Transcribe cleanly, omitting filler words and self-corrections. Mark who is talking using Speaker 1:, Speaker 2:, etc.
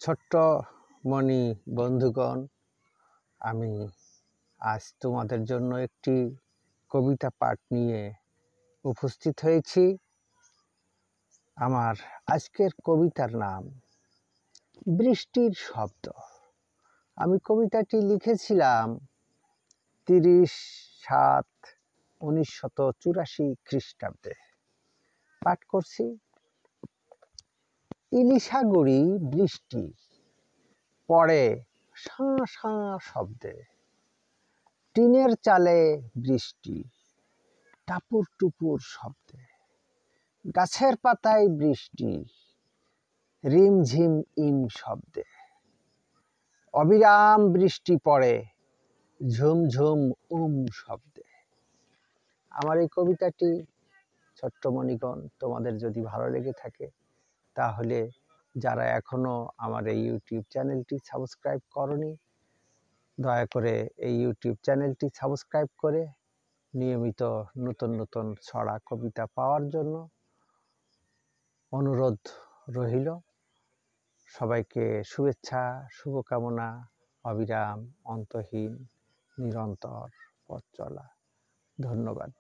Speaker 1: ছোট্ট মনি বন্ধুগণ, আমি আজ তোমাদের জন্য একটি কবিতা পাঠ নিয়ে উপস্থিত হয়েছি। আমার আজকের কবিতার নাম বৃষ্টির শব্দ। আমি কবিতাটি লিখেছিলাম 30/7/1984 খ্রিস্টাব্দে। পাঠ করছি। ইলিশাগুড়ি বৃষ্টি পড়ে শাঁ শাঁ শব্দে, টিনের চালে বৃষ্টি টাপুর টুপুর শব্দে, গাছের পাতায় বৃষ্টি রিমঝিম ইম শব্দে, অবিরাম বৃষ্টি পড়ে ঝুমঝুম শব্দে। আমার এই কবিতাটি ছোট্ট মণিগণ তোমাদের যদি ভালো লেগে থাকে, তাহলে যারা এখনো আমার এই ইউটিউব চ্যানেলটি সাবস্ক্রাইব করনি, দয়া করে এই ইউটিউব চ্যানেলটি সাবস্ক্রাইব করে নিয়মিত নতুন নতুন ছড়া কবিতা পাওয়ার জন্য অনুরোধ রহিল। সবাইকে শুভেচ্ছা, শুভকামনা, অবিরাম অন্তহীন নিরন্তর পথ চলা। ধন্যবাদ।